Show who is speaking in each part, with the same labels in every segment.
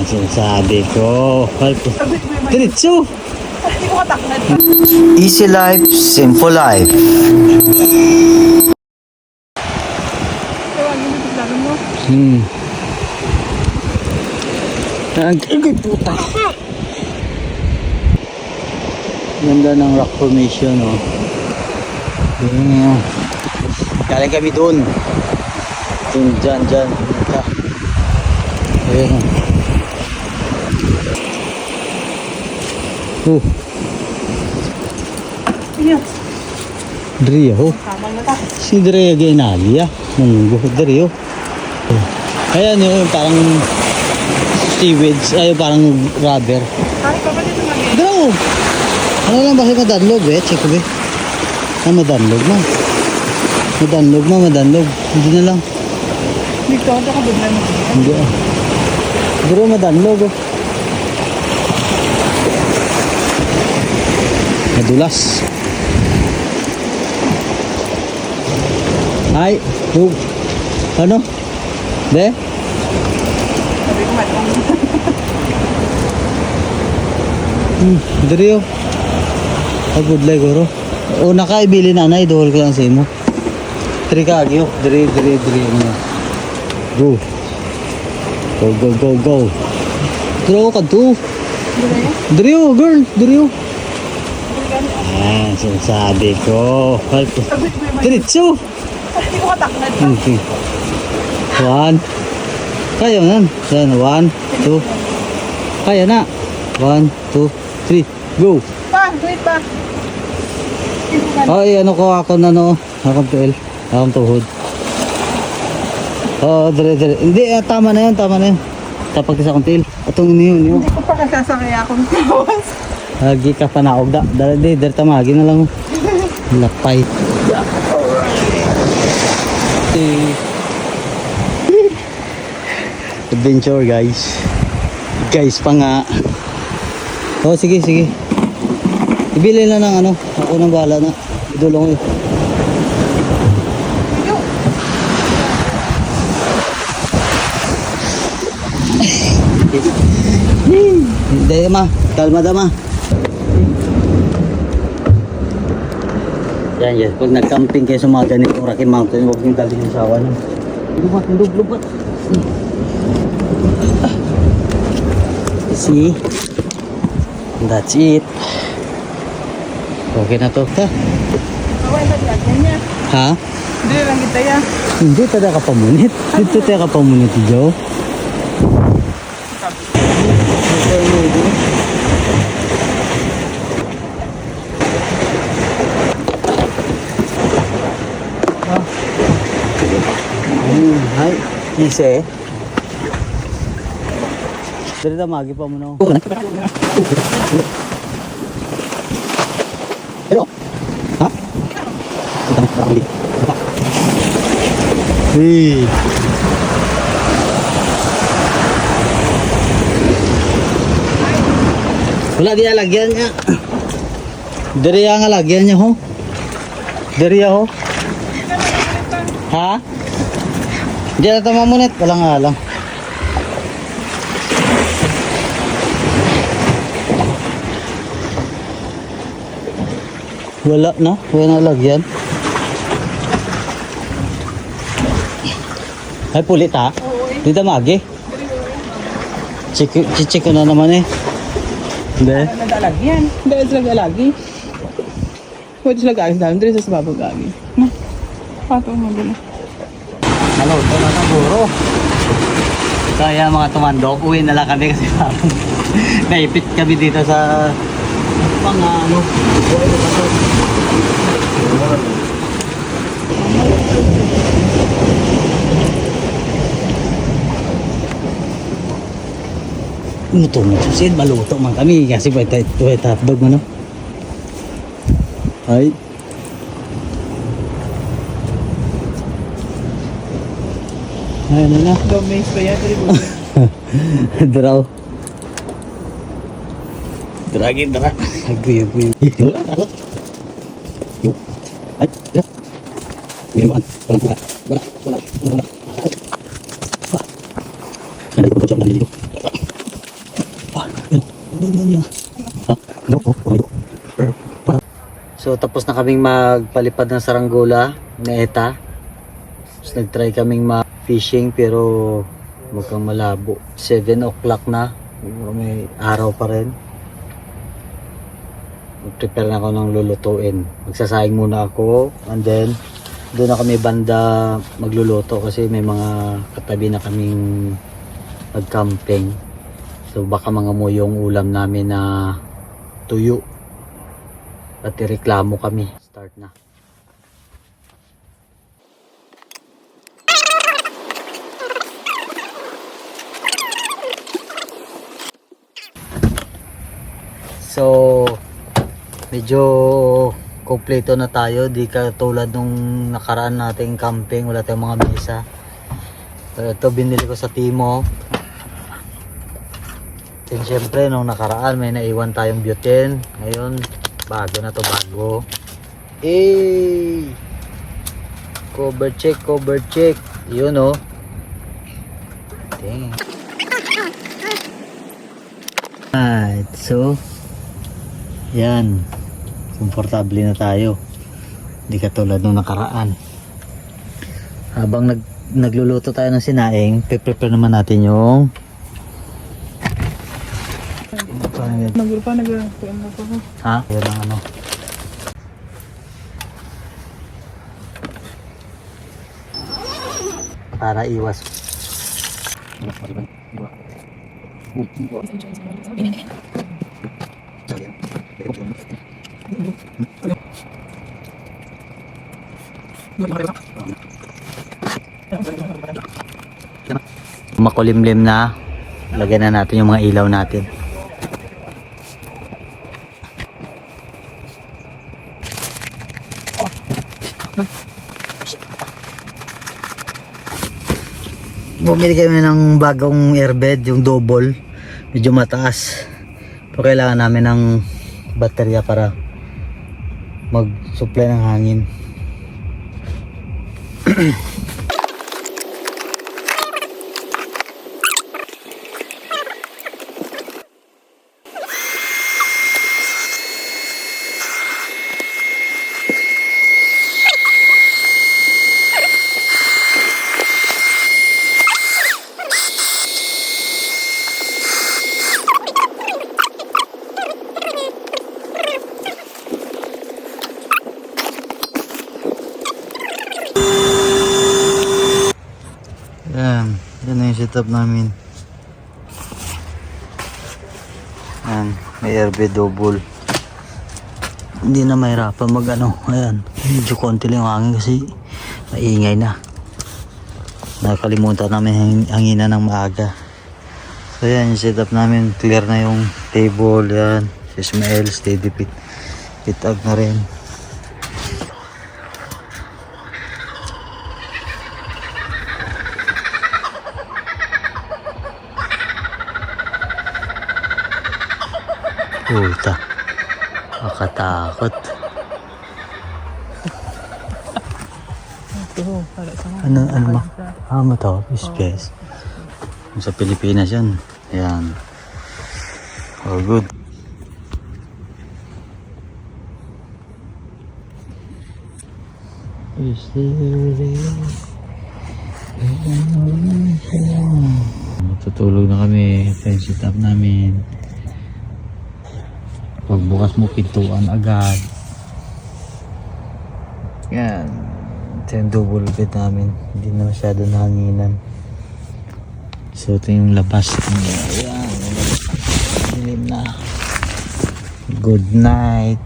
Speaker 1: Sinasabi ko. Diretso.
Speaker 2: Hindi ko kataknad.
Speaker 3: Easy life, simple life.
Speaker 2: Tawagin mo biglagan mo.
Speaker 1: Ang puta. Ganda ng rock formation, oh. Galing kami doon. Dyan. Punta. Ayan, oh.
Speaker 2: Inyo.
Speaker 1: Dria, oh.
Speaker 2: Kamang na ta.
Speaker 1: Si Dria Gainali, ah. Munggo, Dria, oh. Ayan, yung parang seaweeds, ay parang rubber.
Speaker 2: Kahit pa ba dito mag-e?
Speaker 1: Daw! Ano lang bakit madanlog, eh? Check ko, eh. Madanlog na. Madanlog. Hindi na lang.
Speaker 2: Hindi ko ako bigla mo.
Speaker 1: Hindi, ah. Pero madanlog, oh. Madulas. Ay, oh. Ano? De?
Speaker 2: Sabi ko matong.
Speaker 1: Diri, oh. Good leg, oro. O nakaibili na na, idohol ko lang sa imo. Diri ka, agyo. Diri. Go. Go. Draw ka to. Diri, oh, girl. Diri, oh. Sinasabi ko. Diretso.
Speaker 2: Hindi ko kataknad.
Speaker 1: Okay. One. Kaya na. Yan, 1, 2. Kaya na. 1, 2, 3. Go.
Speaker 2: Wait pa.
Speaker 1: Ay, ano ko ako na no. Akong tuil. Akong tuhod. Dire. Hindi, tama na yun. Tapag sa akong tuil. Atong niyo.
Speaker 2: Hindi ko pa kasasakay akong tawas.
Speaker 1: Lagi ka panaog da. Dari tamagi na lang. Lapay. Adventure, guys. Guys pa nga. Oh, sige. Ibili na ng ano. Ako nang bahala na. Idulong ko. Hindi, ma. Kalma dama. Yan. Pag nag-camping kayo sa mga ganitong Rocky Mountain, huwag niyong dalhin yung sawa niyo. Lubat. See? That's it. Okay na to. Ha?
Speaker 2: Away ba lagyan niya?
Speaker 1: Ha?
Speaker 2: Hindi lang kita ya.
Speaker 1: Hindi, tada ka pamunit. Dito tayo ka pamunit, Joe. Hai, ise. Dari na magi pa mo no. Hello. Ha? Hey. Wala di lagyan niya. Dari nga lagyan niya ho. Dari ho. Ha? Diyan na ito mamunit. Walang alam. Wala na lagyan. Ay pulit ha? Dito magi. Check ko na naman eh. Hindi.
Speaker 2: Naglalagyan. Hindi sila lagi. Pwede sila gagawin dahil hindi sa babag gagi. Patong mo din.
Speaker 1: Hello, ito na siguro. Kaya mga tumandok, uwi na lang kami kasi parang naipit kami dito sa mga ano. Luto sin maluto man kami kasi pwede hotdog mo no. Ay. Ano na?
Speaker 2: Domains pa yan.
Speaker 1: Draw. Dragin dra. Aguy. Ay. Yan. Wala. Ano ko jam dito. So tapos na kaming magpalipad ng saranggola na ETA. Tapos nag-try kaming fishing pero mukhang malabo. 7 o'clock na. May araw pa rin. Mag-prepare na ako ng lulutuin. Magsasayang muna ako and then doon na kami banda magluluto kasi may mga katabi na kaming mag-camping. So baka mga mo yung ulam namin na tuyo. At ireklamo kami. Start na. So, medyo kompleto na tayo. Di ka tulad nung nakaraan nating camping. Wala tayong mga mesa. Ito binili ko sa Timo. And syempre nung nakaraan may naiwan tayong butane. Ngayon bago na to, bago. Cover check. Yun oh. Dang. Alright, so yan. Komportable na tayo. Hindi katulad nung nakaraan. Habang nagluluto tayo ng sinaing, prepare naman natin yung
Speaker 2: Nagrupa.
Speaker 1: ha? Yan ang ano. Para iwas. Makulimlim na. Lagyan na natin yung mga ilaw natin. Bumili kami ng bagong airbed, yung double. Medyo mataas. Pero kailangan namin ng baterya para mag-supply ng hangin. Yan na yung setup namin. Yan, may airbed double. Hindi na mahirapan mag ano. Ayan, medyo konti lang yung hangin kasi maingay na. Nakalimutan namin hangina ng maaga. So yan yung setup namin. Clear na yung table. Yan, si Ismael steady pitag na rin. Puta, makatakot. Ano ba? Mo to, space. Sa Pilipinas yan. Ayan. Oh, good. Matutulog na kami. Ito yung setup namin. Pagbukas mo pintuan agad. Yan. Ito yung double bed namin. Hindi na masyado nahanginan. So ito yung labas. Ayan. Dilim na. Good night.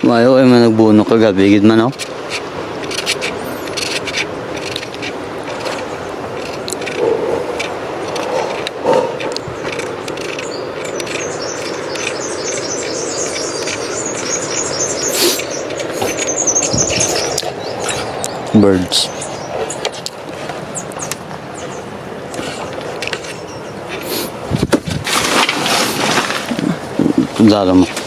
Speaker 1: Mayo ay managbuno kagabi gid man oh. birds. Dalo mo.